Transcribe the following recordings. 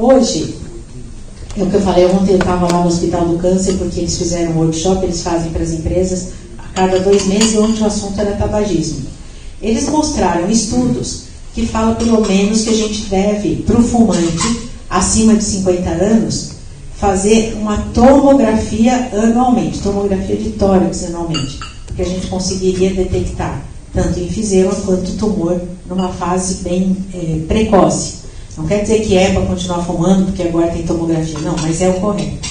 Hoje, é o que eu falei ontem, eu estava lá no Hospital do Câncer, porque eles fizeram um workshop, eles fazem para as empresas a cada 2 meses, onde o assunto era tabagismo. Eles mostraram estudos que falam pelo menos que a gente deve, para o fumante acima de 50 anos, fazer uma tomografia anualmente, tomografia de tórax anualmente, porque a gente conseguiria detectar tanto enfisema quanto tumor numa fase bem precoce. Não quer dizer que é para continuar fumando, porque agora tem tomografia, não, mas é o correto.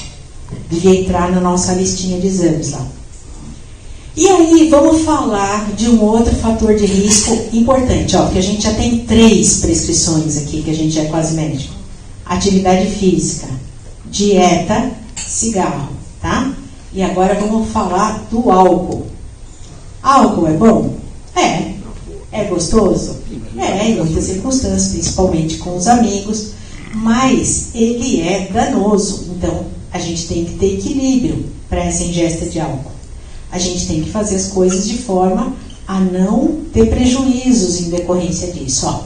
Devia entrar na nossa listinha de exames lá. E aí, vamos falar de um outro fator de risco importante, ó, que a gente já tem 3 prescrições aqui, que a gente já é quase médico. Atividade física, dieta, cigarro, tá? E agora vamos falar do álcool. Álcool é bom? É. É gostoso? É, em muitas circunstâncias, principalmente com os amigos, mas ele é danoso. Então, a gente tem que ter equilíbrio para essa ingesta de álcool. A gente tem que fazer as coisas de forma a não ter prejuízos em decorrência disso. Ó,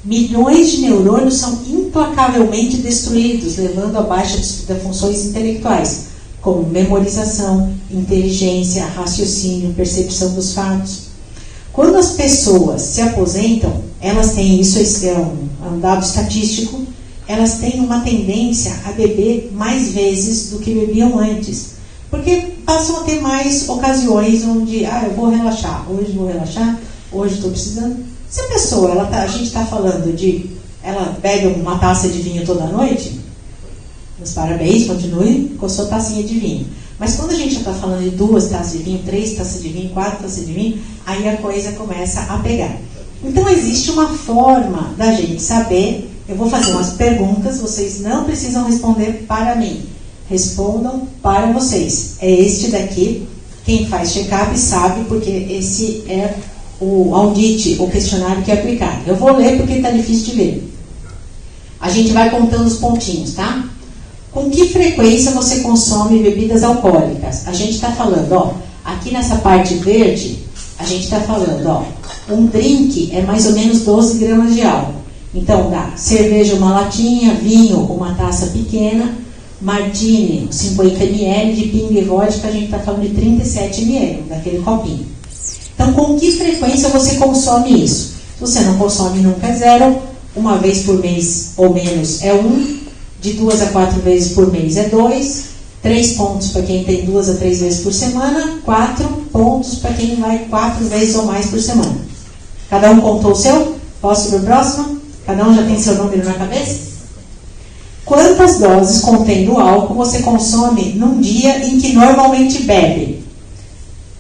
milhões de neurônios são implacavelmente destruídos, levando à baixa das funções intelectuais, como memorização, inteligência, raciocínio, percepção dos fatos. Quando as pessoas se aposentam, elas têm, isso é um dado estatístico, elas têm uma tendência a beber mais vezes do que bebiam antes. Porque passam a ter mais ocasiões onde, eu vou relaxar, hoje estou precisando. Se a pessoa, a gente está falando de, ela bebe uma taça de vinho toda noite, meus parabéns, continue com a sua tacinha de vinho. Mas quando a gente já está falando de 2 taças de vinho, 3 taças de vinho, 4 taças de vinho, aí a coisa começa a pegar. Então existe uma forma da gente saber, eu vou fazer umas perguntas, vocês não precisam responder para mim. Respondam para vocês. É este daqui, quem faz check-up sabe, porque esse é o audite, o questionário que é aplicado. Eu vou ler porque está difícil de ler. A gente vai contando os pontinhos, tá? Com que frequência você consome bebidas alcoólicas? A gente está falando, ó, aqui nessa parte verde, a gente está falando, ó, um drink é mais ou menos 12 gramas de álcool. Então dá cerveja uma latinha, vinho uma taça pequena, martini 50 ml, de pinga e vodka a gente está falando de 37 ml, daquele copinho. Então com que frequência você consome isso? Se você não consome nunca é 0, uma vez por mês ou menos é 1, de 2 a 4 vezes por mês é 2, 3 pontos para quem tem 2 a 3 vezes por semana, 4 pontos para quem vai 4 vezes ou mais por semana. Cada um contou o seu? Posso ir para o próximo? Cada um já tem seu número na cabeça? Quantas doses contendo álcool você consome num dia em que normalmente bebe?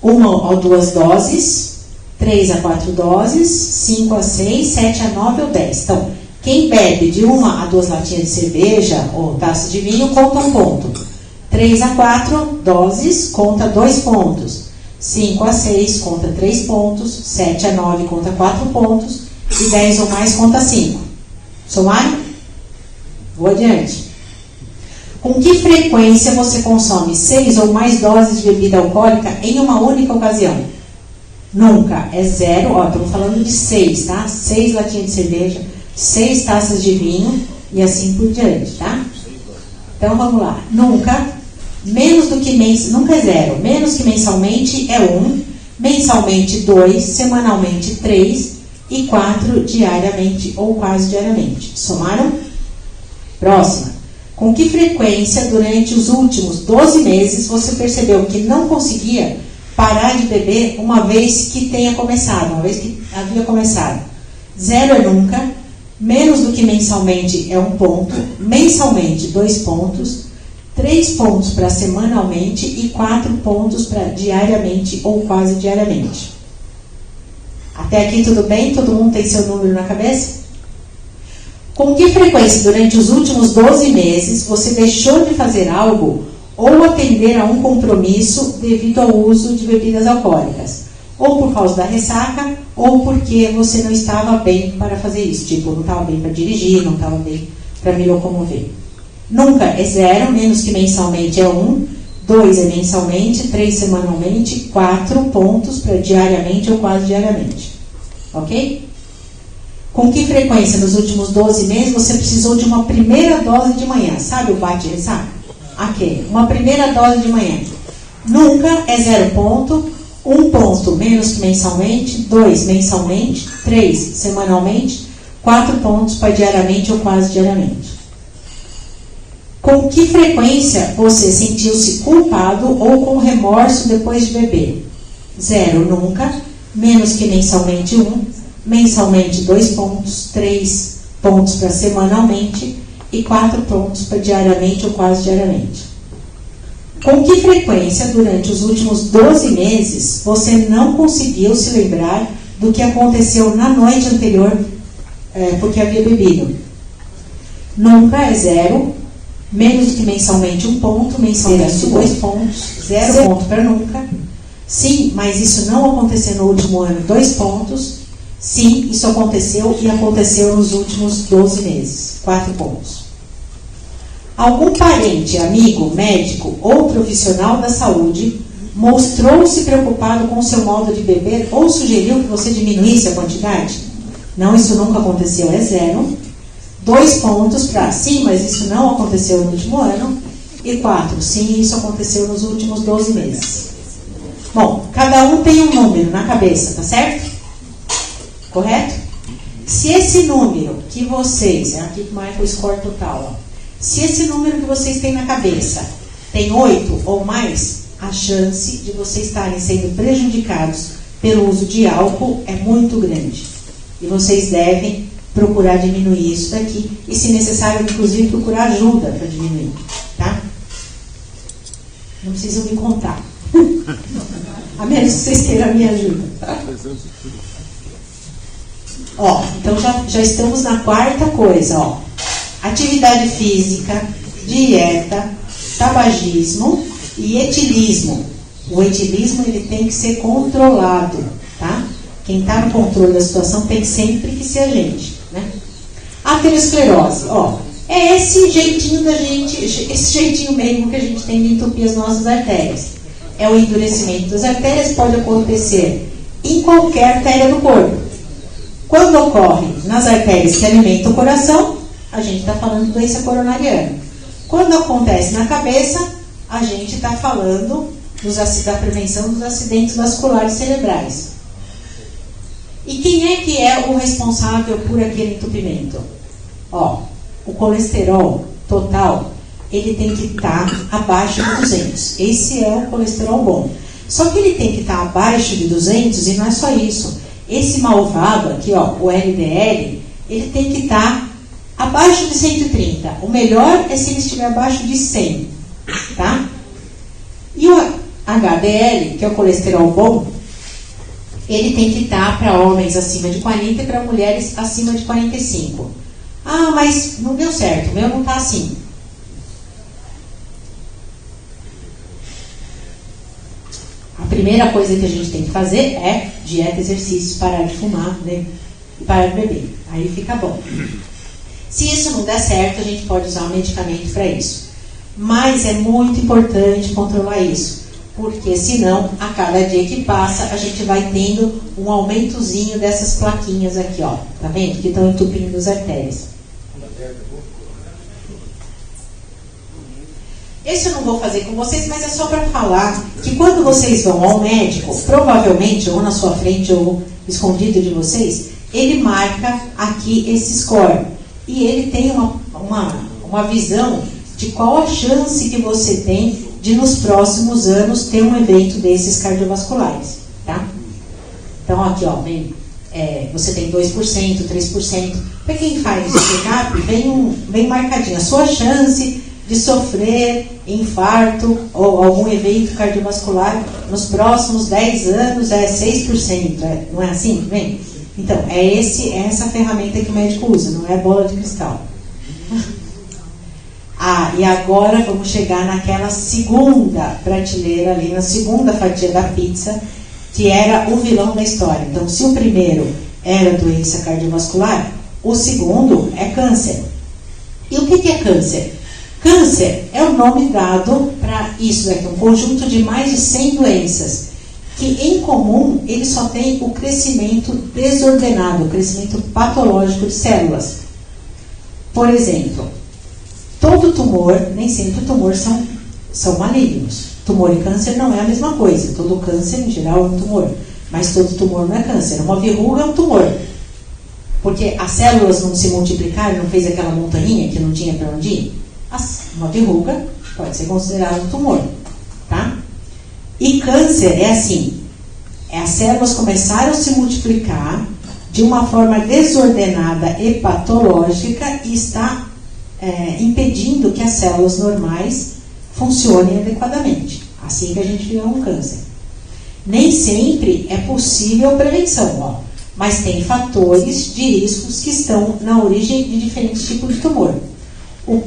1 ou 2 doses, 3 a 4 doses, 5 a 6, 7 a 9 ou 10. Então, quem bebe de 1 a 2 latinhas de cerveja ou taça de vinho, conta 1 ponto. 3 a 4 doses, conta 2 pontos. 5 a 6, conta 3 pontos. 7 a 9, conta 4 pontos. E 10 ou mais, conta 5. Somaram? Vou adiante. Com que frequência você consome 6 ou mais doses de bebida alcoólica em uma única ocasião? Nunca. É 0. Ó, estamos falando de 6, tá? 6 latinhas de cerveja, 6 taças de vinho e assim por diante, tá? Então vamos lá. Nunca. Menos do que nunca é 0. Menos que mensalmente é 1. Mensalmente 2. Semanalmente 3. E 4 diariamente ou quase diariamente. Somaram? Próxima. Com que frequência durante os últimos 12 meses você percebeu que não conseguia parar de beber uma vez que tenha começado, uma vez que havia começado? 0 é nunca. Menos do que mensalmente é 1 ponto. Mensalmente 2 pontos. 3 pontos para semanalmente e 4 pontos para diariamente ou quase diariamente. Até aqui tudo bem? Todo mundo tem seu número na cabeça? Com que frequência durante os últimos 12 meses você deixou de fazer algo ou atender a um compromisso devido ao uso de bebidas alcoólicas? Ou por causa da ressaca, ou porque você não estava bem para fazer isso. Tipo, não estava bem para dirigir, não estava bem para me locomover. Nunca é 0, menos que mensalmente é 1, 2 é mensalmente, 3 semanalmente, 4 pontos para diariamente ou quase diariamente. Ok? Com que frequência nos últimos 12 meses você precisou de uma primeira dose de manhã? Sabe o bate-ressaca? Aqui, uma primeira dose de manhã. Nunca é 0 ponto, 1 ponto menos que mensalmente, 2 mensalmente, 3 semanalmente, 4 pontos para diariamente ou quase diariamente. Com que frequência você sentiu-se culpado ou com remorso depois de beber? 0, nunca, menos que mensalmente 1, mensalmente 2 pontos, 3 pontos para semanalmente e 4 pontos para diariamente ou quase diariamente. Com que frequência, durante os últimos 12 meses, você não conseguiu se lembrar do que aconteceu na noite anterior porque havia bebido? Nunca é 0, menos que mensalmente 1 ponto, mensalmente 2 pontos, 0 ponto para nunca. Sim, mas isso não aconteceu no último ano, 2 pontos. Sim, isso aconteceu e aconteceu nos últimos 12 meses, 4 pontos. Algum parente, amigo, médico ou profissional da saúde mostrou-se preocupado com o seu modo de beber ou sugeriu que você diminuísse a quantidade? Não, isso nunca aconteceu, é 0. 2 pontos para sim, mas isso não aconteceu no último ano. E 4, sim, isso aconteceu nos últimos 12 meses. Bom, cada um tem um número na cabeça, tá certo? Correto? Se esse número que vocês, aqui que marca o score total, ó, se esse número que vocês têm na cabeça tem 8 ou mais, a chance de vocês estarem sendo prejudicados pelo uso de álcool é muito grande. E vocês devem procurar diminuir isso daqui e, se necessário, inclusive, procurar ajuda para diminuir. Tá? Não precisam me contar. A menos que vocês queiram a minha ajuda. Tá? Ó, então já estamos na quarta coisa, ó. Atividade física, dieta, tabagismo e etilismo. O etilismo ele tem que ser controlado, tá? Quem está no controle da situação tem sempre que ser a gente, né? Aterosclerose, ó, é esse jeitinho da gente, esse jeitinho mesmo que a gente tem de entupir as nossas artérias. É o endurecimento das artérias, pode acontecer em qualquer artéria do corpo. Quando ocorre nas artérias que alimentam o coração, a gente está falando de doença coronariana. Quando acontece na cabeça, a gente está falando da prevenção dos acidentes vasculares cerebrais. E quem é que é o responsável por aquele entupimento? Ó, o colesterol total, ele tem que estar abaixo de 200. Esse é o colesterol bom. Só que ele tem que estar abaixo de 200 e não é só isso. Esse malvado aqui, ó, o LDL, ele tem que estar abaixo de 130. O melhor é se ele estiver abaixo de 100, tá? E o HDL, que é o colesterol bom, ele tem que estar para homens acima de 40 e para mulheres acima de 45. Ah, mas não deu certo, o meu não está assim. A primeira coisa que a gente tem que fazer é dieta, exercícios, parar de fumar, né? E parar de beber. Aí fica bom. Se isso não der certo, a gente pode usar um medicamento para isso. Mas é muito importante controlar isso, porque senão, a cada dia que passa, a gente vai tendo um aumentozinho dessas plaquinhas aqui, ó. Tá vendo? Que estão entupindo as artérias. Esse eu não vou fazer com vocês, mas é só para falar que quando vocês vão ao médico, provavelmente, ou na sua frente, ou escondido de vocês, ele marca aqui esse score. E ele tem uma visão de qual a chance que você tem de, nos próximos anos, ter um evento desses cardiovasculares, tá? Então, aqui, ó, você tem 2%, 3%. Para quem faz o check-up, vem marcadinho a sua chance de sofrer infarto ou algum evento cardiovascular nos próximos 10 anos é 6%, não é assim? Vem? Então, é essa ferramenta que o médico usa, não é bola de cristal. Ah, e agora vamos chegar naquela segunda prateleira ali, na segunda fatia da pizza, que era o vilão da história. Então, se o primeiro era doença cardiovascular, o segundo é câncer. E o que é câncer? Câncer é o nome dado para isso, um conjunto de mais de 100 doenças que em comum ele só tem o crescimento desordenado, o crescimento patológico de células. Por exemplo, todo tumor, nem sempre tumores são malignos. Tumor e câncer não é a mesma coisa. Todo câncer, em geral, é um tumor. Mas todo tumor não é câncer. Uma verruga é um tumor. Porque as células não se multiplicaram, não fez aquela montanha que não tinha para onde ir. Uma verruga pode ser considerada um tumor. Tá? E câncer é assim. As células começaram a se multiplicar de uma forma desordenada e patológica e está impedindo que as células normais funcionem adequadamente. Assim que a gente vê um câncer. Nem sempre é possível prevenção, ó, mas tem fatores de riscos que estão na origem de diferentes tipos de tumor. O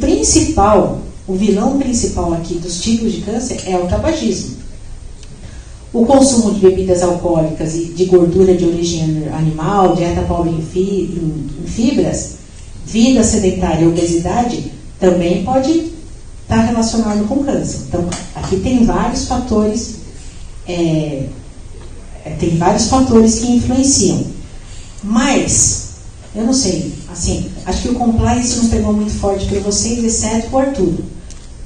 vilão principal aqui dos tipos de câncer é o tabagismo. O consumo de bebidas alcoólicas e de gordura de origem animal, dieta pobre em fibras, vida sedentária e obesidade também pode estar relacionado com câncer. Então, aqui tem vários fatores, que influenciam. Mas, eu não sei, assim, acho que o compliance não pegou muito forte para vocês, exceto o Arthur,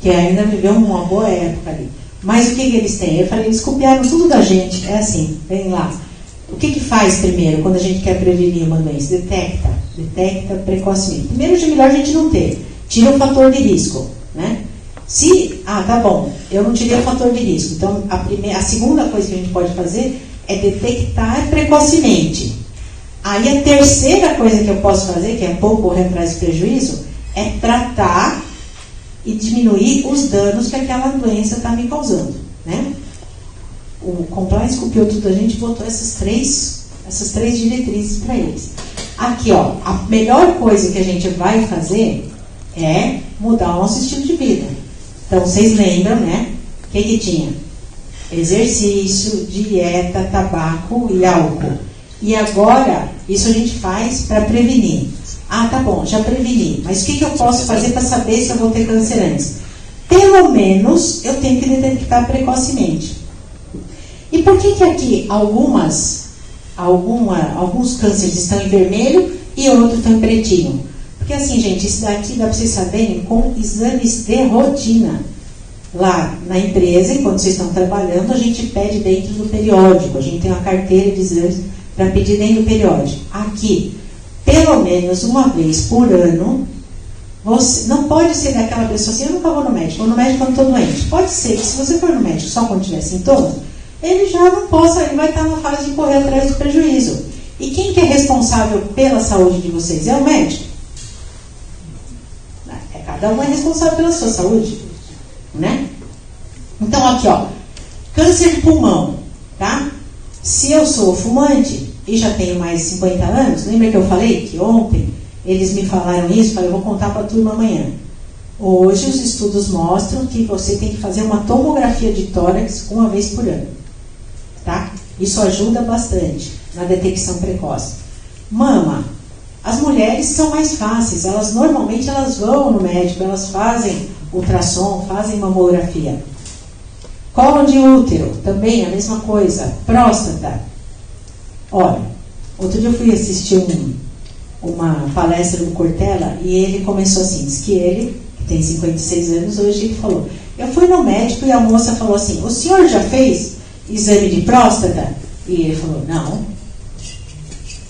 que ainda viveu uma boa época ali. Mas o que eles têm? Eu falei, eles copiaram tudo da gente. É assim, vem lá. O que faz primeiro, quando a gente quer prevenir uma doença? Detecta precocemente. Primeiro, é melhor a gente não ter. Tira o fator de risco, né? Tá bom, eu não tirei o fator de risco. Então, a segunda coisa que a gente pode fazer é detectar precocemente. Aí, a terceira coisa que eu posso fazer, que é pouco correr atrás de prejuízo, é tratar e diminuir os danos que aquela doença está me causando, né? O compliance copiou tudo a gente e botou essas três diretrizes para eles. Aqui, ó, a melhor coisa que a gente vai fazer é mudar o nosso estilo de vida. Então, vocês lembram, né? O que tinha? Exercício, dieta, tabaco e álcool. E agora, isso a gente faz para prevenir. Tá bom, já preveni. Mas o que eu posso fazer para saber se eu vou ter câncer antes? Pelo menos, eu tenho que detectar precocemente. E por que aqui alguns cânceres estão em vermelho e outros estão em pretinho? Porque assim, gente, isso daqui dá para vocês saberem com exames de rotina. Lá na empresa, enquanto vocês estão trabalhando, a gente pede dentro do periódico. A gente tem uma carteira de exames para pedir dentro do periódico. Aqui, pelo menos uma vez por ano, você não pode ser daquela pessoa assim, eu nunca vou no médico quando estou doente. Pode ser que se você for no médico só quando tiver sintomas, ele já não possa, ele vai estar na fase de correr atrás do prejuízo. E quem que é responsável pela saúde de vocês? É o médico. Cada um é responsável pela sua saúde, né? Então aqui, ó, câncer de pulmão, tá? Se eu sou fumante e já tenho mais de 50 anos, lembra que eu falei que ontem eles me falaram isso? Falei, eu vou contar para a turma amanhã. Hoje os estudos mostram que você tem que fazer uma tomografia de tórax uma vez por ano, tá? Isso ajuda bastante na detecção precoce. Mama, as mulheres são mais fáceis, normalmente elas vão no médico, elas fazem ultrassom, fazem mamografia. Colo de útero, também a mesma coisa. Próstata. Olha, outro dia eu fui assistir uma palestra do Cortella e ele começou assim, diz que ele, que tem 56 anos, hoje ele falou, eu fui no médico e a moça falou assim, o senhor já fez exame de próstata? E ele falou, não.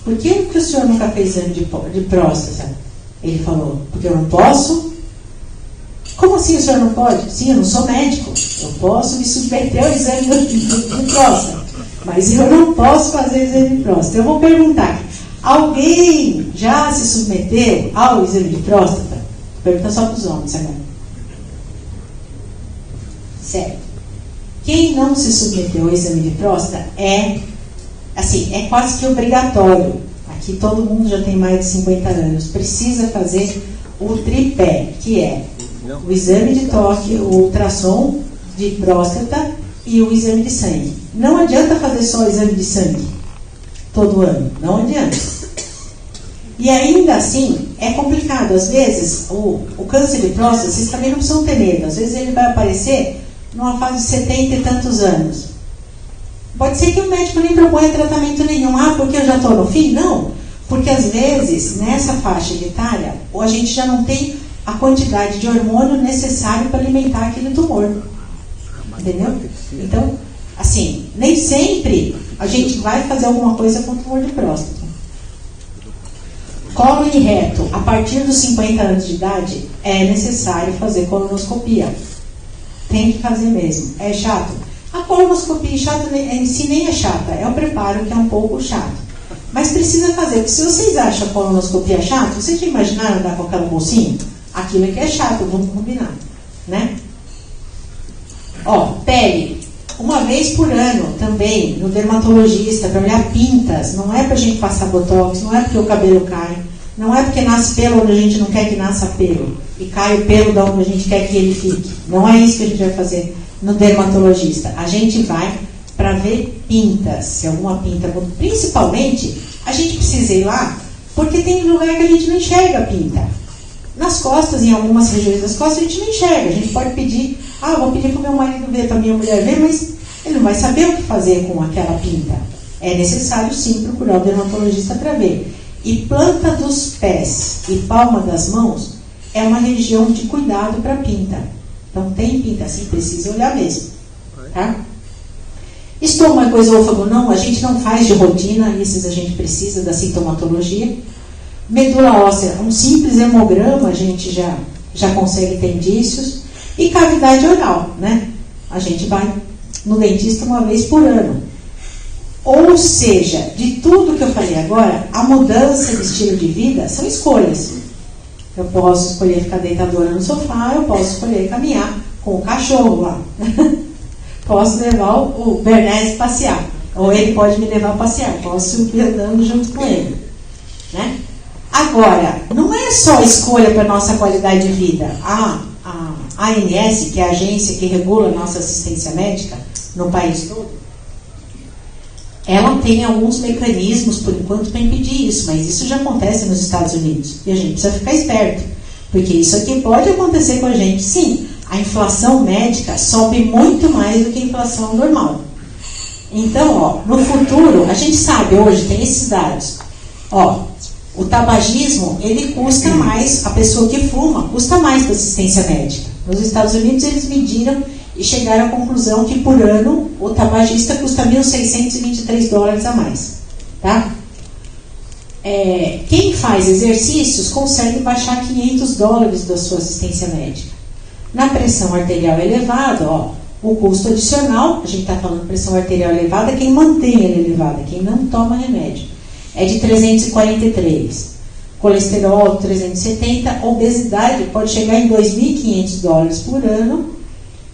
Por que o senhor nunca fez exame de próstata? Ele falou, porque eu não posso. Como assim o senhor não pode? Sim, eu não sou médico. Eu posso me submeter ao exame de próstata. Mas eu não posso fazer exame de próstata. Eu vou perguntar, alguém já se submeteu ao exame de próstata? Pergunta só para os homens agora. Sério. Quem não se submeteu ao exame de próstata é quase que obrigatório. Aqui todo mundo já tem mais de 50 anos. Precisa fazer o tripé, que é o exame de toque, o ultrassom de próstata e o exame de sangue. Não adianta fazer só o exame de sangue todo ano. Não adianta. E ainda assim, é complicado. Às vezes, o câncer de próstata, vocês também não precisam ter medo. Às vezes ele vai aparecer numa fase de 70 e tantos anos. Pode ser que o médico nem proponha tratamento nenhum. Ah, porque eu já estou no fim? Não. Porque às vezes, nessa faixa etária, a gente já não tem a quantidade de hormônio necessário para alimentar aquele tumor. Entendeu? Então, assim, nem sempre a gente vai fazer alguma coisa com tumor de próstata. Cólon reto, a partir dos 50 anos de idade, é necessário fazer colonoscopia. Tem que fazer mesmo. É chato? A colonoscopia chata em si nem é chata, é o preparo que é um pouco chato. Mas precisa fazer, porque se vocês acham a colonoscopia chata, vocês já imaginaram andar com aquela bolsinha? Aquilo aqui é chato, vamos combinar, né? Ó, pele. Uma vez por ano também, no dermatologista, para olhar pintas. Não é para a gente passar botox, não é porque o cabelo cai, não é porque nasce pelo onde a gente não quer que nasça pelo, e cai o pelo de onde a gente quer que ele fique. Não é isso que a gente vai fazer no dermatologista. A gente vai para ver pintas, se alguma pinta. Principalmente, a gente precisa ir lá, porque tem lugar que a gente não enxerga a pinta. Nas costas, em algumas regiões das costas, a gente não enxerga. A gente pode pedir, vou pedir para o meu marido ver, para a minha mulher ver, mas ele não vai saber o que fazer com aquela pinta. É necessário, sim, procurar o dermatologista para ver. E planta dos pés e palma das mãos é uma região de cuidado para pinta. Então, tem pinta assim, precisa olhar mesmo. Tá? Estômago, esôfago, não, a gente não faz de rotina, esses a gente precisa da sintomatologia. Medula óssea, um simples hemograma a gente já consegue ter indícios. E cavidade oral, né? A gente vai no dentista uma vez por ano. Ou seja, de tudo que eu falei agora, a mudança de estilo de vida são escolhas. Eu posso escolher ficar deitadora no sofá, eu posso escolher caminhar com o cachorro lá. Posso levar o Bernese passear. Ou ele pode me levar a passear, posso ir andando junto com ele. Né? Agora, não é só escolha para a nossa qualidade de vida. A ANS, que é a agência que regula a nossa assistência médica no país todo, ela tem alguns mecanismos, por enquanto, para impedir isso, mas isso já acontece nos Estados Unidos. E a gente precisa ficar esperto, porque isso aqui pode acontecer com a gente. Sim, a inflação médica sobe muito mais do que a inflação normal. Então, no futuro, a gente sabe hoje, tem esses dados. O tabagismo, ele custa mais, a pessoa que fuma, custa mais para assistência médica. Nos Estados Unidos, eles mediram e chegaram à conclusão que, por ano, o tabagista custa $1.623 a mais. Tá? Quem faz exercícios consegue baixar $500 da sua assistência médica. Na pressão arterial elevada, o custo adicional, a gente está falando pressão arterial elevada, quem mantém ela elevada, quem não toma remédio, é de 343. Colesterol, 370. Obesidade pode chegar em $2.500 por ano.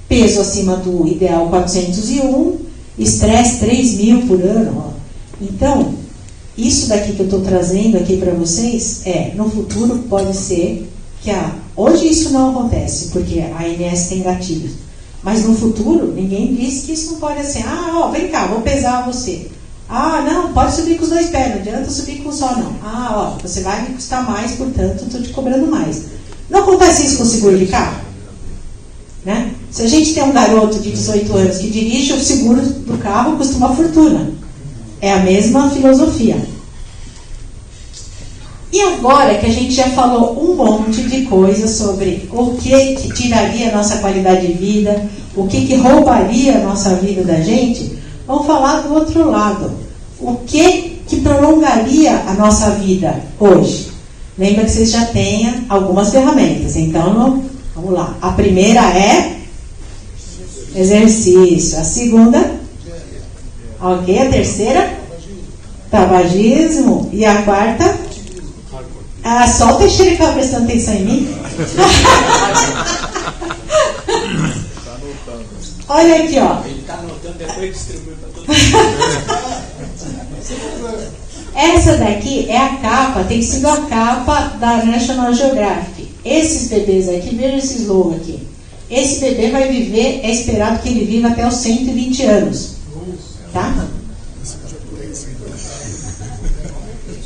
Peso acima do ideal, 401. Estresse, 3.000 por ano. Então, isso daqui que eu estou trazendo aqui para vocês, no futuro pode ser que hoje isso não acontece, porque a ANS tem gatilhos. Mas no futuro, ninguém diz que isso não pode ser. Vem cá, vou pesar você. Não, pode subir com os 2 pés, não adianta subir com um só, não. Você vai me custar mais, portanto, estou te cobrando mais. Não acontece isso com o seguro de carro? Né? Se a gente tem um garoto de 18 anos que dirige, o seguro do carro custa uma fortuna. É a mesma filosofia. E agora que a gente já falou um monte de coisa sobre o que tiraria a nossa qualidade de vida, o que roubaria a nossa vida da gente, vamos falar do outro lado. O que prolongaria a nossa vida hoje? Lembra que vocês já têm algumas ferramentas. Então, vamos lá. A primeira é exercício. A segunda, ok. A terceira, tabagismo. E a quarta, só o Teixeira que estava prestando atenção em mim. Olha aqui, Ele está anotando, depois distribui para todo mundo. Essa daqui é a capa, tem sido a capa da National Geographic. Esses bebês aqui, veja esse slogan aqui. Esse bebê vai viver, é esperado que ele viva até os 120 anos. Tá?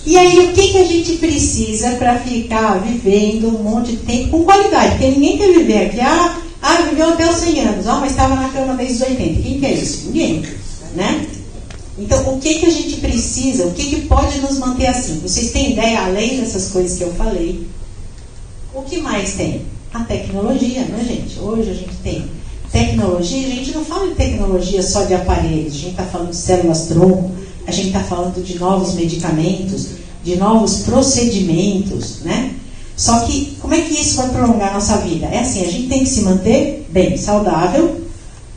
E aí, o que a gente precisa para ficar vivendo um monte de tempo com qualidade? Porque ninguém quer viver aqui. Viveu até os 100 anos. Mas estava na cama desde os 80. Quem quer isso? Ninguém. Né? Então, o que a gente precisa, o que pode nos manter assim? Vocês têm ideia, além dessas coisas que eu falei, o que mais tem? A tecnologia, né, gente? Hoje a gente tem tecnologia, a gente não fala de tecnologia só de aparelhos, a gente está falando de células-tronco, a gente está falando de novos medicamentos, de novos procedimentos, né? Só que, como é que isso vai prolongar a nossa vida? É assim, a gente tem que se manter bem, saudável,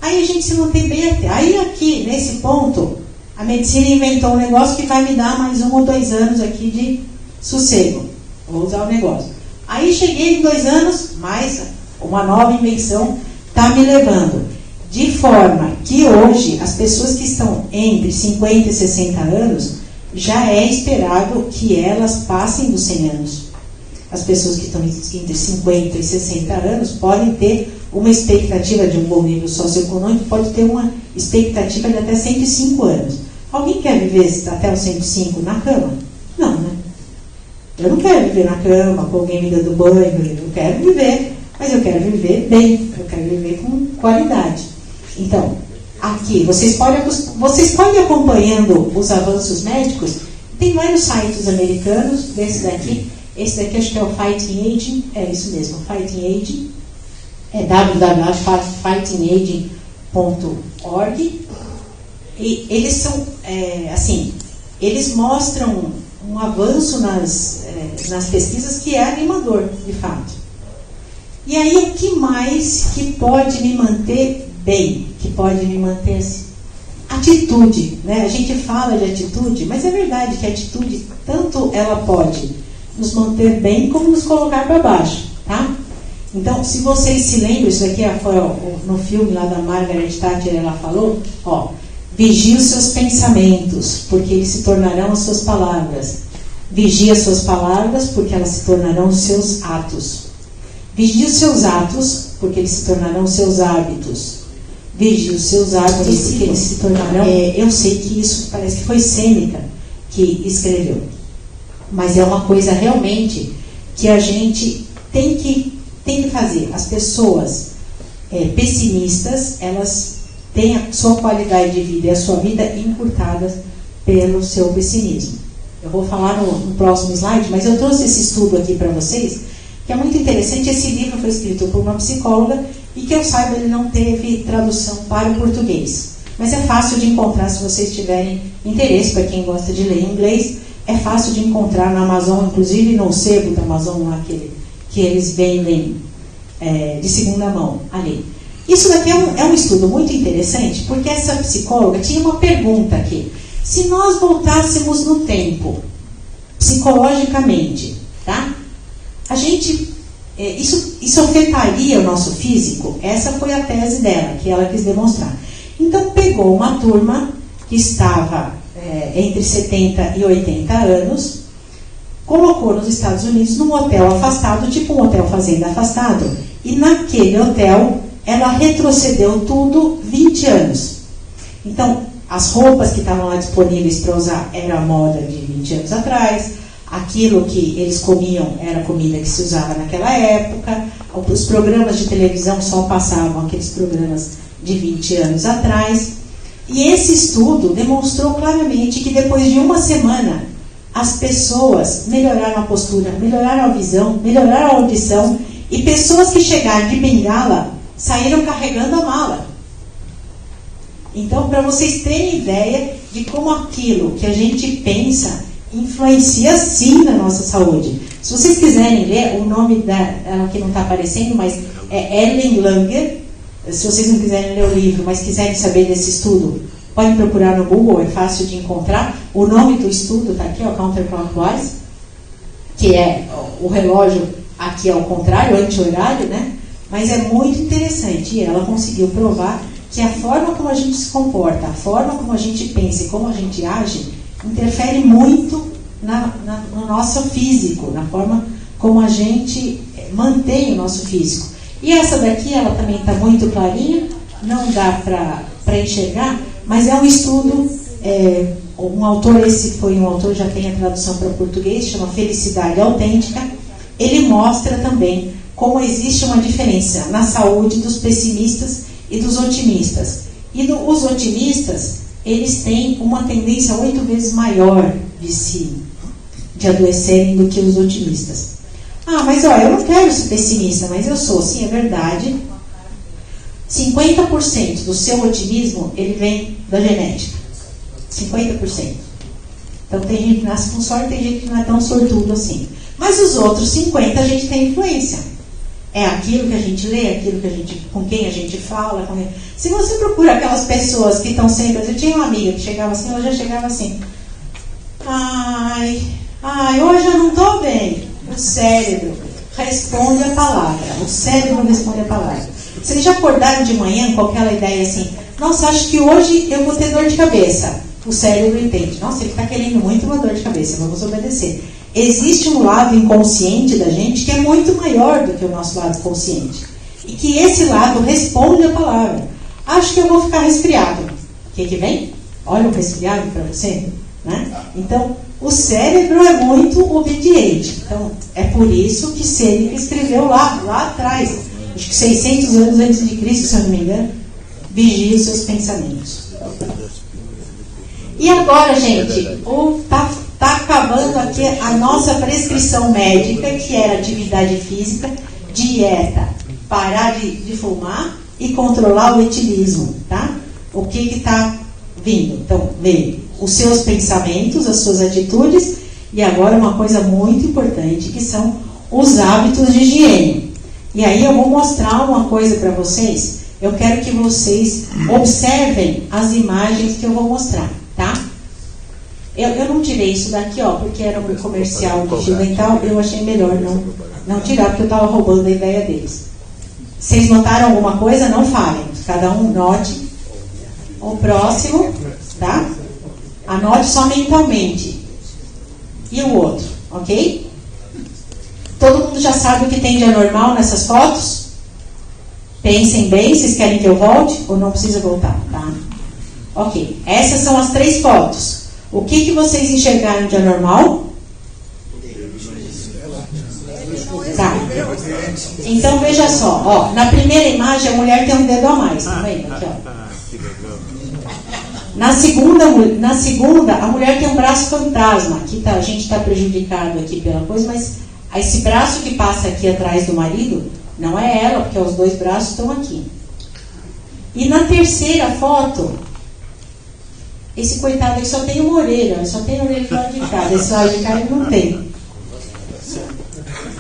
aí a gente se mantém bem até. Aí aqui, nesse ponto, a medicina inventou um negócio que vai me dar mais 1 ou 2 anos aqui de sossego. Vou usar o negócio. Aí cheguei em 2 anos, mais uma nova invenção está me levando. De forma que hoje, as pessoas que estão entre 50 e 60 anos, já é esperado que elas passem dos 100 anos. As pessoas que estão entre 50 e 60 anos podem ter uma expectativa de um bom nível socioeconômico, pode ter uma expectativa de até 105 anos. Alguém quer viver até os 105 na cama? Não, né? Eu não quero viver na cama, com alguém me dando banho, eu quero viver, mas eu quero viver bem, eu quero viver com qualidade. Então, aqui, vocês podem ir acompanhando os avanços médicos, tem vários sites americanos, desse daqui, esse daqui acho que é o Fighting Aging, é isso mesmo, Fighting Aging, é www.fightingaging.org, e eles são, eles mostram um avanço nas pesquisas que é animador, de fato. E aí, o que mais que pode me manter bem, que pode me manter assim? Atitude, né? A gente fala de atitude, mas é verdade que a atitude, tanto ela pode nos manter bem, como nos colocar para baixo, tá? Então, se vocês se lembram, isso aqui foi no filme lá da Margaret Thatcher, ela falou, vigie os seus pensamentos, porque eles se tornarão as suas palavras. Vigie as suas palavras, porque elas se tornarão os seus atos. Vigie os seus atos, porque eles se tornarão os seus hábitos. Vigie os seus hábitos, porque eles se tornarão... eu sei que isso parece que foi Sêneca que escreveu. Mas é uma coisa realmente que a gente tem que fazer. As pessoas pessimistas, elas têm a sua qualidade de vida e a sua vida encurtadas pelo seu pessimismo. Eu vou falar no próximo slide, mas eu trouxe esse estudo aqui para vocês, que é muito interessante. Esse livro foi escrito por uma psicóloga e, que eu saiba, ele não teve tradução para o português. Mas é fácil de encontrar se vocês tiverem interesse, para quem gosta de ler em inglês. É fácil de encontrar na Amazon, inclusive no sebo da Amazon, lá que eles vendem de segunda mão ali. Isso daqui é um estudo muito interessante, porque essa psicóloga tinha uma pergunta aqui. Se nós voltássemos no tempo, psicologicamente, tá? A gente, isso afetaria o nosso físico? Essa foi a tese dela, que ela quis demonstrar. Então, pegou uma turma que estava entre 70 e 80 anos, colocou nos Estados Unidos num hotel afastado, tipo um hotel fazenda afastado, e naquele hotel ela retrocedeu tudo 20 anos. Então, as roupas que estavam lá disponíveis para usar era a moda de 20 anos atrás, aquilo que eles comiam era a comida que se usava naquela época, os programas de televisão só passavam aqueles programas de 20 anos atrás. E esse estudo demonstrou claramente que depois de uma semana, as pessoas melhoraram a postura, melhoraram a visão, melhoraram a audição, e pessoas que chegaram de bengala saíram carregando a mala. Então, para vocês terem ideia de como aquilo que a gente pensa influencia sim na nossa saúde. Se vocês quiserem ler, o nome dela aqui não está aparecendo, mas é Ellen Langer. Se vocês não quiserem ler o livro, mas quiserem saber desse estudo, podem procurar no Google, é fácil de encontrar. O nome do estudo está aqui, Counterclockwise, que é o relógio aqui ao contrário, anti-horário, né? Mas é muito interessante, e ela conseguiu provar que a forma como a gente se comporta, a forma como a gente pensa e como a gente age, interfere muito no nosso físico, na forma como a gente mantém o nosso físico. E essa daqui, ela também está muito clarinha, não dá para enxergar, mas é um estudo, um autor, esse foi um autor, já tem a tradução para o português, chama Felicidade Autêntica. Ele mostra também como existe uma diferença na saúde dos pessimistas e dos otimistas. E os otimistas, eles têm uma tendência 8 vezes maior de adoecerem do que os otimistas. Ah, mas ó, eu não quero ser pessimista, mas eu sou. Sim, é verdade. 50% do seu otimismo, ele vem da genética. 50%. Então tem gente que nasce com sorte, tem gente que não é tão sortudo assim. Mas os outros 50% a gente tem influência. É aquilo que a gente lê, aquilo que a gente, com quem a gente fala. Se você procura aquelas pessoas que estão sempre... Eu tinha uma amiga que chegava assim, ela já chegava assim. Ai, hoje eu não estou bem. O cérebro responde a palavra. O cérebro responde a palavra. Vocês já acordaram de manhã com aquela ideia assim, nossa, acho que hoje eu vou ter dor de cabeça. O cérebro entende, nossa, ele está querendo muito uma dor de cabeça, vamos obedecer. Existe um lado inconsciente da gente que é muito maior do que o nosso lado consciente. E que esse lado responde a palavra. Acho que eu vou ficar resfriado. O que vem? Olha o resfriado para você. Né? Então, o cérebro é muito obediente. Então, é por isso que Sêneca escreveu lá atrás, acho que 600 anos antes de Cristo, se eu não me engano, vigie os seus pensamentos. E agora, gente, tá acabando aqui a nossa prescrição médica, que era atividade física, dieta, parar de fumar e controlar o etilismo, tá? O que está vindo? Então, veio os seus pensamentos, as suas atitudes, e agora uma coisa muito importante, que são os hábitos de higiene. E aí eu vou mostrar uma coisa para vocês. Eu quero que vocês observem as imagens que eu vou mostrar, tá? Eu não tirei isso daqui, ó, porque era um comercial de fio dental, eu achei melhor não tirar, porque eu estava roubando a ideia deles. Vocês notaram alguma coisa? Não falem. Cada um note. O próximo, tá? Anote só mentalmente. E o outro, ok? Todo mundo já sabe o que tem de anormal nessas fotos? Pensem bem, vocês querem que eu volte ou não precisa voltar, tá? Ok, essas são as 3 fotos. O que vocês enxergaram de anormal? Tá. Então veja só, ó, na primeira imagem a mulher tem um dedo a mais, tá vendo? Aqui, ó. Na segunda, a mulher tem um braço fantasma. Aqui a gente está prejudicado aqui pela coisa, mas esse braço que passa aqui atrás do marido, não é ela, porque os 2 braços estão aqui. E na terceira foto, esse coitado aqui só tem uma orelha, só tem a orelha do lado de cá. Desse lado de cá ele não tem.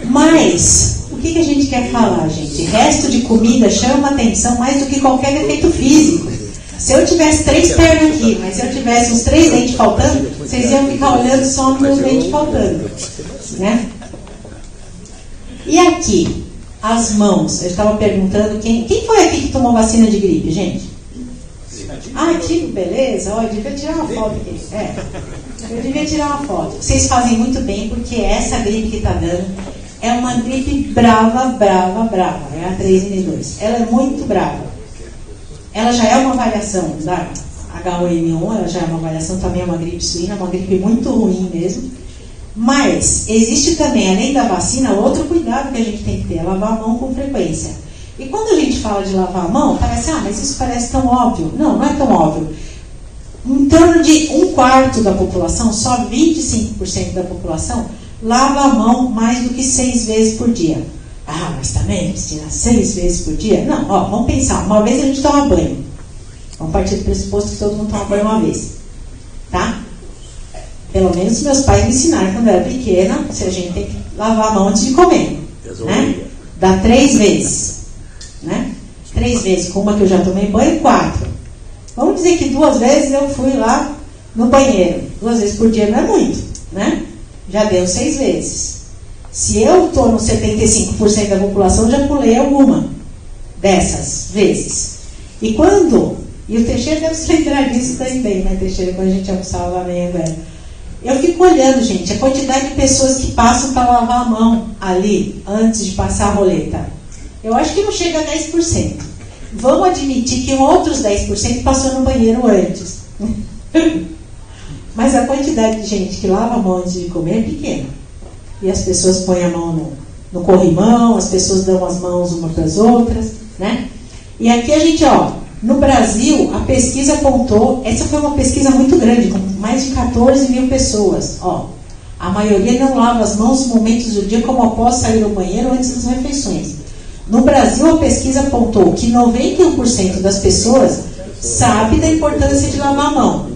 Mas, o que a gente quer falar, gente? Resto de comida chama atenção mais do que qualquer efeito físico. Se eu tivesse 3 pernas aqui, mas se eu tivesse uns 3 dentes faltando, vocês iam ficar olhando só nos meus dentes faltando. Né? E aqui, as mãos. Eu estava perguntando quem foi aqui que tomou vacina de gripe, gente? Ah, que beleza. Ó, eu devia tirar uma foto aqui. Eu devia tirar uma foto. Vocês fazem muito bem, porque essa gripe que está dando é uma gripe brava. É a 3N2. Ela é muito brava. Ela já é uma variação da H1N1, ela já é uma variação, também é uma gripe suína, uma gripe muito ruim mesmo. Mas existe também, além da vacina, outro cuidado que a gente tem que ter, é lavar a mão com frequência. E quando a gente fala de lavar a mão, parece, mas isso parece tão óbvio. Não é tão óbvio. Em torno de 1/4 da população, só 25% da população, lava a mão mais do que 6 vezes por dia. Ah, mas também, Cristina, 6 vezes por dia? Não, ó, vamos pensar. Uma vez a gente toma banho. Vamos partir do pressuposto que todo mundo toma banho uma vez. Tá? Pelo menos meus pais me ensinaram quando eu era pequena, se a gente tem que lavar a mão antes de comer. Né? Dá 3 vezes. Né? 3 vezes, com uma que eu já tomei banho, 4. Vamos dizer que 2 vezes eu fui lá no banheiro. 2 vezes por dia não é muito. Né? Já deu 6 vezes. Se eu estou no 75% da população, já pulei alguma dessas vezes. E o Teixeira deve se lembrar disso também, né, Teixeira, quando a gente almoçava lá meio agora. Eu fico olhando, gente, a quantidade de pessoas que passam para lavar a mão ali, antes de passar a roleta. Eu acho que não chega a 10%. Vamos admitir que outros 10% passou no banheiro antes. Mas a quantidade de gente que lava a mão antes de comer é pequena. E as pessoas põem a mão no corrimão, as pessoas dão as mãos umas para as outras, né? E aqui a gente, ó, No Brasil, a pesquisa apontou, essa foi uma pesquisa muito grande, com mais de 14 mil pessoas. Ó, a maioria não lava as mãos nos momentos do dia, como após sair do banheiro antes das refeições. No Brasil, a pesquisa apontou que 91% das pessoas sabe da importância de lavar a mão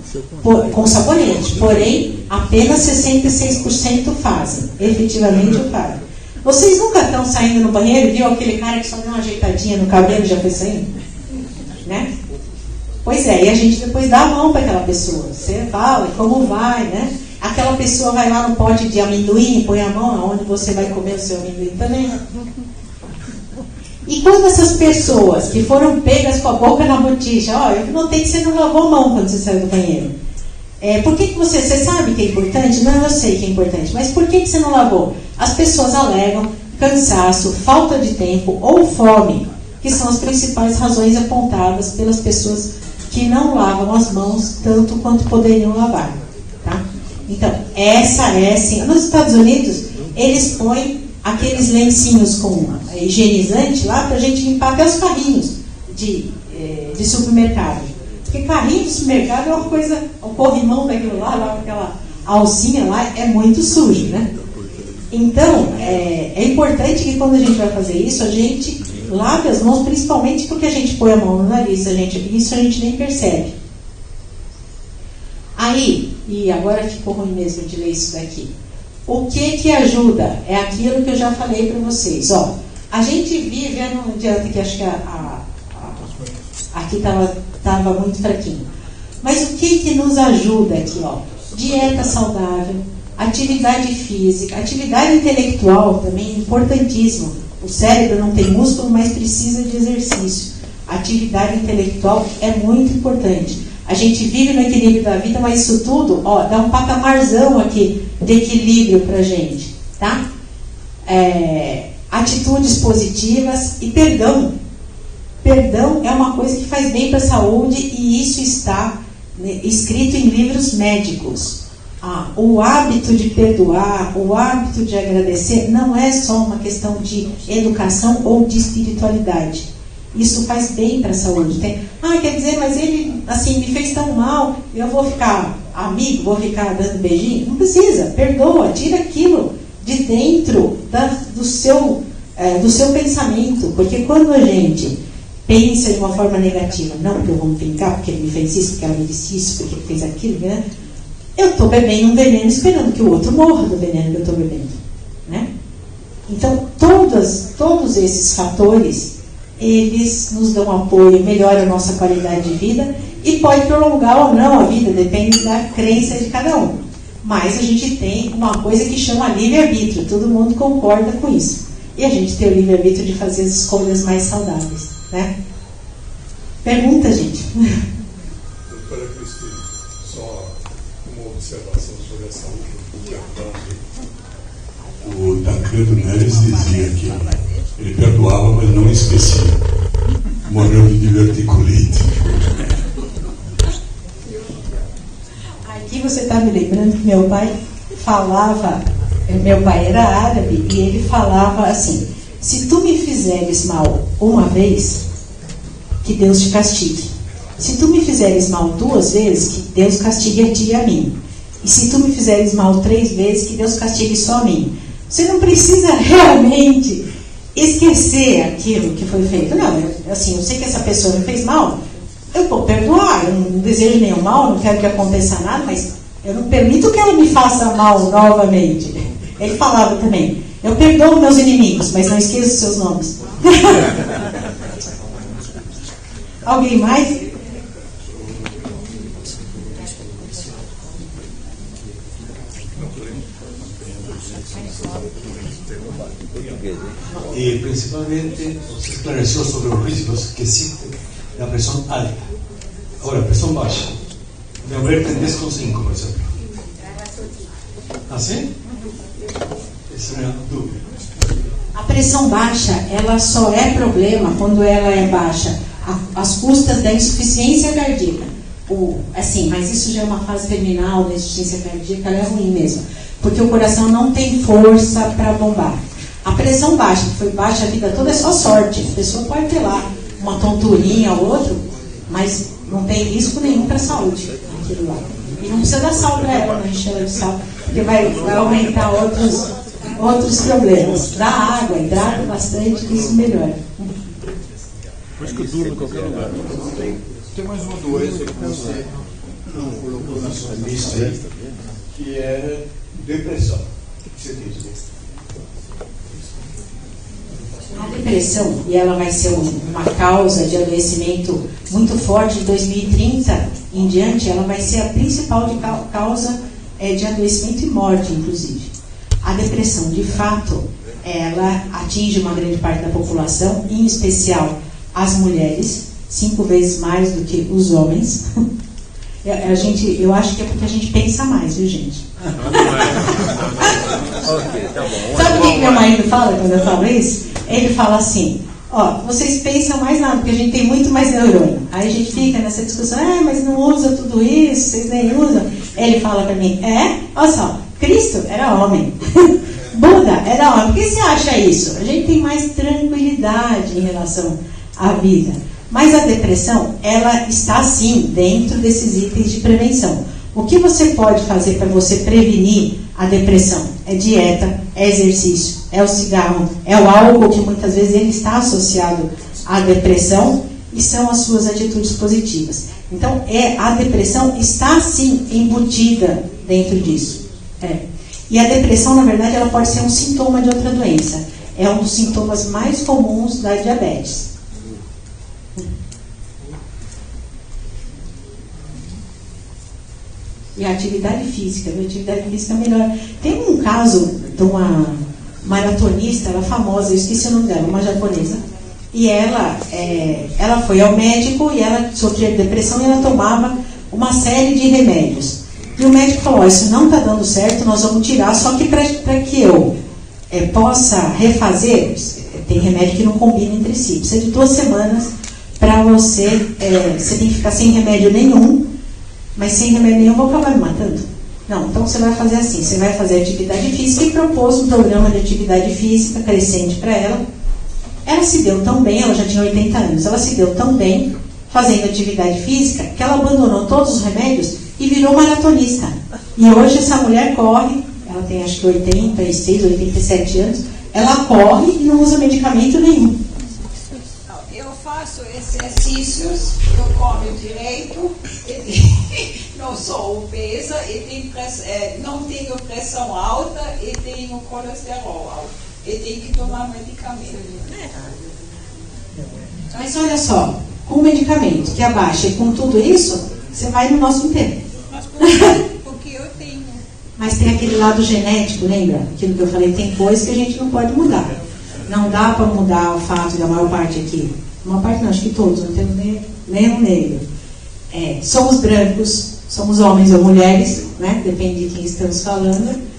com sabonete, porém, apenas 66% fazem, efetivamente o fazem. Vocês nunca estão saindo no banheiro e viu aquele cara que só deu uma ajeitadinha no cabelo e já foi saindo? Né? Pois é, e a gente depois dá a mão para aquela pessoa. Você fala, como vai, né? Aquela pessoa vai lá no pote de amendoim, põe a mão onde você vai comer o seu amendoim também. E quando essas pessoas que foram pegas com a boca na botija, ó, eu notei que você não lavou a mão quando você saiu do banheiro. Por que você sabe que é importante? Não, eu sei que é importante, mas por que você não lavou? As pessoas alegam cansaço, falta de tempo ou fome, que são as principais razões apontadas pelas pessoas que não lavam as mãos tanto quanto poderiam lavar. Tá? Então, essa é sim. Nos Estados Unidos, eles põem aqueles lencinhos com higienizante lá para a gente limpar até os carrinhos de supermercado. Porque carrinho de supermercado é uma coisa, o corrimão daquilo lá aquela alcinha lá, é muito sujo, né? Então, é importante que quando a gente vai fazer isso, a gente lave as mãos, principalmente porque a gente põe a mão no nariz, isso a gente nem percebe. Aí, e agora ficou ruim mesmo de ler isso daqui. O que ajuda? É aquilo que eu já falei para vocês. Ó, a gente vive, não adianta que acho que aqui estava muito fraquinho. Mas o que nos ajuda aqui? Ó? Dieta saudável, atividade física, atividade intelectual também, importantíssimo. O cérebro não tem músculo, mas precisa de exercício. Atividade intelectual é muito importante. A gente vive no equilíbrio da vida, mas isso tudo, ó, dá um patamarzão aqui de equilíbrio pra gente, tá? Atitudes positivas e perdão. Perdão é uma coisa que faz bem para a saúde e isso está escrito em livros médicos. O hábito de perdoar, o hábito de agradecer não é só uma questão de educação ou de espiritualidade. Isso faz bem para a saúde. Quer dizer, mas ele assim, me fez tão mal, eu vou ficar amigo, vou ficar dando beijinho? Não precisa, perdoa, tira aquilo de dentro do seu pensamento. Porque quando a gente pensa de uma forma negativa, não porque eu vou me vingar, porque ele me fez isso, porque ela me disse isso, porque ele fez aquilo, né? Eu estou bebendo um veneno esperando que o outro morra do veneno que eu estou bebendo, né? Então, todos esses fatores, eles nos dão apoio, melhoram a nossa qualidade de vida e pode prolongar ou não a vida, depende da crença de cada um. Mas a gente tem uma coisa que chama livre-arbítrio, todo mundo concorda com isso. E a gente tem o livre-arbítrio de fazer as escolhas mais saudáveis, né? Pergunta, gente. Doutora Cristina, só uma observação sobre essa última. O Tancredo Neves dizia que ele perdoava, mas não esquecia. Morreu de diverticulite. Aqui você está me lembrando que meu pai era árabe e ele falava assim: se tu me fizeres mal uma vez, que Deus te castigue. Se tu me fizeres mal 2 vezes, que Deus castigue a ti e a mim. E se tu me fizeres mal 3 vezes, que Deus castigue só a mim. Você não precisa realmente esquecer aquilo que foi feito. Não, eu sei que essa pessoa me fez mal, eu vou perdoar, eu não desejo nenhum mal, não quero que aconteça nada, mas eu não permito que ela me faça mal novamente. Ele falava também: eu perdoo meus inimigos, mas não esqueço seus nomes. Alguém mais? E principalmente você esclareceu sobre os riscos que existem da pressão alta. Agora, a pressão baixa. Minha mulher tem 10,5, por exemplo. Assim? Essa é a minha dúvida. A pressão baixa, ela só é problema quando ela é baixa às custas da insuficiência cardíaca. Mas isso já é uma fase terminal da insuficiência cardíaca, ela é ruim mesmo. Porque o coração não tem força para bombar. A pressão baixa, que foi baixa a vida toda, é só sorte. A pessoa pode ter lá uma tonturinha ou outro, mas não tem risco nenhum para a saúde aquilo lá. E não precisa dar sal para ela, não enche ela de sal, porque vai aumentar outros problemas. Dá água, hidrata bastante, que isso melhora. Por isso que eu durmo em qualquer lugar. Tem mais uma doença que você não colocou na sua lista, que é depressão. O que você diz? A depressão, e ela vai ser uma causa de adoecimento muito forte de 2030 em diante, ela vai ser a principal causa de adoecimento e morte, inclusive. A depressão, de fato, ela atinge uma grande parte da população, em especial as mulheres, 5 vezes mais do que os homens. Eu acho que é porque a gente pensa mais, viu, gente? Ok, tá bom. Sabe o que meu marido fala quando eu falo isso? Ele fala assim, vocês pensam mais nada, porque a gente tem muito mais neurônio. Aí a gente fica nessa discussão, mas não usa tudo isso, vocês nem usam. Ele fala para mim, olha só, Cristo era homem, Buda era homem. Por que você acha isso? A gente tem mais tranquilidade em relação à vida. Mas a depressão, ela está sim dentro desses itens de prevenção. O que você pode fazer para você prevenir a depressão? É dieta, é exercício, é o cigarro, é o álcool, que muitas vezes ele está associado à depressão, e são as suas atitudes positivas. Então, a depressão está sim embutida dentro disso. E a depressão, na verdade, ela pode ser um sintoma de outra doença. É um dos sintomas mais comuns da diabetes. E a atividade física, a atividade física melhora. Tem um caso de uma maratonista, ela famosa, eu esqueci o nome dela, uma japonesa, e ela foi ao médico e ela sofria de depressão e ela tomava uma série de remédios. E o médico falou, isso não está dando certo, nós vamos tirar, só que para que eu possa refazer, tem remédio que não combina entre si, precisa de 2 semanas para você tem que ficar sem remédio nenhum, mas sem remédio nenhum eu vou acabar me matando. Não, então você vai fazer assim, você vai fazer atividade física, e propôs um programa de atividade física crescente para ela. Ela se deu tão bem, ela já tinha 80 anos, ela se deu tão bem fazendo atividade física que ela abandonou todos os remédios e virou maratonista. E hoje essa mulher corre, ela tem acho que 86, 87 anos, ela corre e não usa medicamento nenhum. Eu faço exercícios, eu como direito, não sou obesa, e não tenho pressão alta e tenho colesterol alto. E tenho que tomar medicamento. Mas olha só, com o medicamento que abaixa e com tudo isso, você vai no nosso inteiro. Mas porque eu tenho. Mas tem aquele lado genético, lembra? Aquilo que eu falei, tem coisas que a gente não pode mudar. Não dá para mudar o fato da maior parte aqui. Uma parte não, acho que todos, não temos nem um negro. Somos brancos, somos homens ou mulheres, né? Depende de quem estamos falando.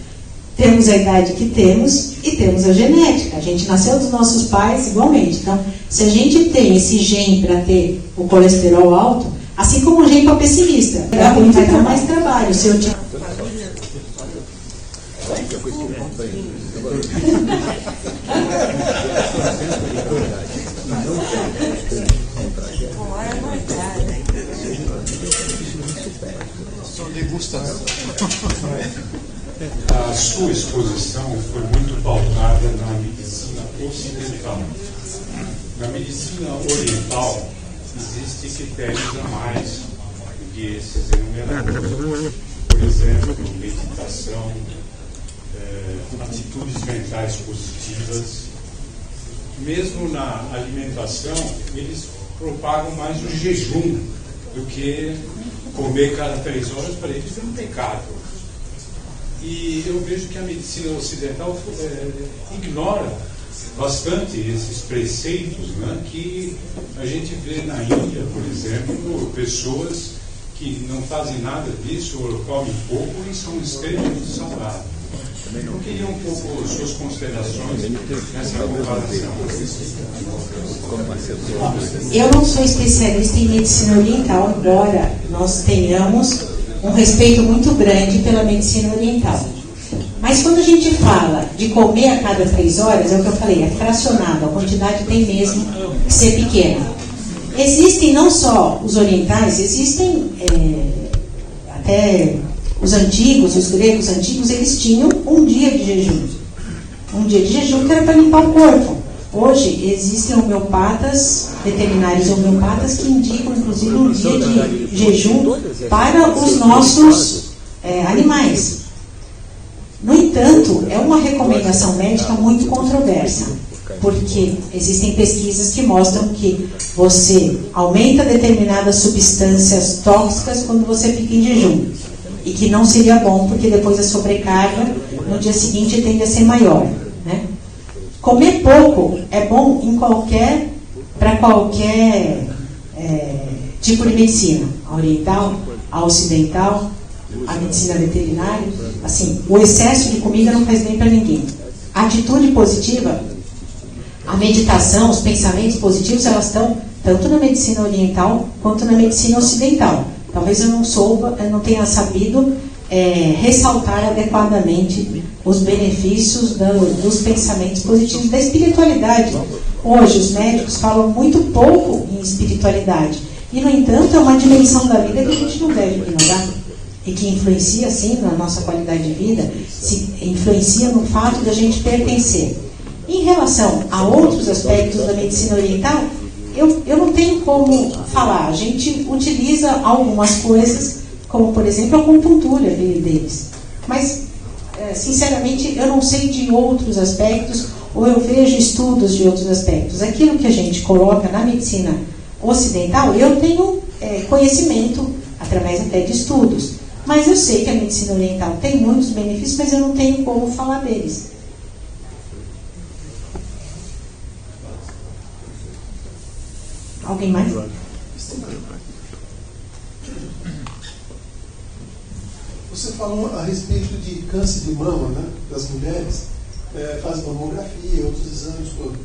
Temos a idade que temos e temos a genética. A gente nasceu dos nossos pais igualmente. Então, se a gente tem esse gene para ter o colesterol alto, assim como o gene para pessimista, vai dar mais trabalho. Se eu tiver... A sua exposição foi muito pautada na medicina ocidental. Na medicina oriental, existem critérios a mais do que esses enumerados. Por exemplo, meditação, atitudes mentais positivas. Mesmo na alimentação, eles propagam mais o jejum do que comer cada 3 horas. Para eles é um pecado. E eu vejo que a medicina ocidental ignora bastante esses preceitos, né, que a gente vê na Índia, por exemplo, pessoas que não fazem nada disso ou comem pouco e são extremamente saudáveis. Eu queria um pouco suas considerações nessa comparação. Eu não sou especialista em medicina oriental, embora nós tenhamos um respeito muito grande pela medicina oriental. Mas quando a gente fala de comer a cada 3 horas, é o que eu falei, é fracionado, a quantidade tem mesmo que ser pequena. Existem não só os orientais, existem até os antigos, os gregos antigos, eles tinham um dia de jejum. Um dia de jejum que era para limpar o corpo. Hoje existem homeopatas, veterinários homeopatas que indicam inclusive um dia de jejum para os nossos animais. No entanto, é uma recomendação médica muito controversa, porque existem pesquisas que mostram que você aumenta determinadas substâncias tóxicas quando você fica em jejum, e que não seria bom, porque depois a sobrecarga no dia seguinte tende a ser maior, né? Comer pouco é bom para qualquer tipo de medicina, a oriental, a ocidental, a medicina veterinária. Assim, o excesso de comida não faz bem para ninguém. A atitude positiva, a meditação, os pensamentos positivos, elas estão tanto na medicina oriental quanto na medicina ocidental. Talvez eu não tenha sabido ressaltar adequadamente os benefícios dos pensamentos positivos, da espiritualidade. Hoje os médicos falam muito pouco em espiritualidade, e no entanto é uma dimensão da vida que a gente não deve ignorar, e que influencia sim na nossa qualidade de vida, influencia no fato da gente pertencer. Em relação a outros aspectos da medicina oriental, eu não tenho como falar. A gente utiliza algumas coisas, como por exemplo a acupuntura deles, mas sinceramente eu não sei de outros aspectos, ou eu vejo estudos de outros aspectos. Aquilo que a gente coloca na medicina ocidental, eu tenho conhecimento através até de estudos, mas eu sei que a medicina oriental tem muitos benefícios, mas eu não tenho como falar deles. Alguém mais? Você falou a respeito de câncer de mama, né, das mulheres, fazem mamografia, outros exames todos.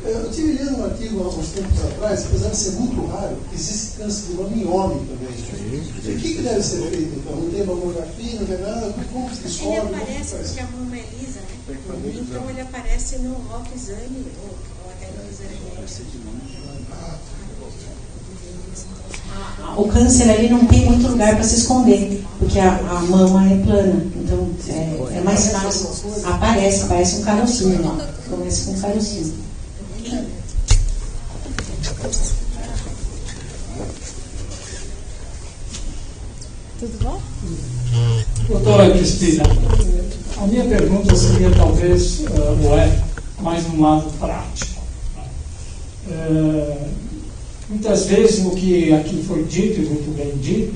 Eu estive lendo um artigo há uns tempos atrás, apesar de ser muito raro, existe câncer de mama em homem também. O que deve ser feito então? Não tem mamografia, não tem nada? Como se descobre? Ele aparece porque a mama é lisa, né? Então ele aparece no autoexame ou até no exame médico. O câncer ali não tem muito lugar para se esconder, porque a mama é plana, então é mais fácil. Parece um carocinho lá. Começa com um carocinho. Tudo bom? Doutora Cristina, a minha pergunta seria talvez, mais um lado prático. Muitas vezes o que aqui foi dito, e muito bem dito,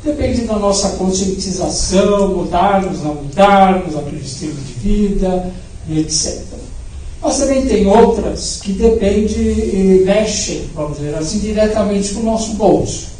depende da nossa conscientização, mudarmos, não mudarmos, aquele estilo de vida, etc. Mas também tem outras que dependem e mexem, vamos dizer assim, diretamente com o nosso bolso.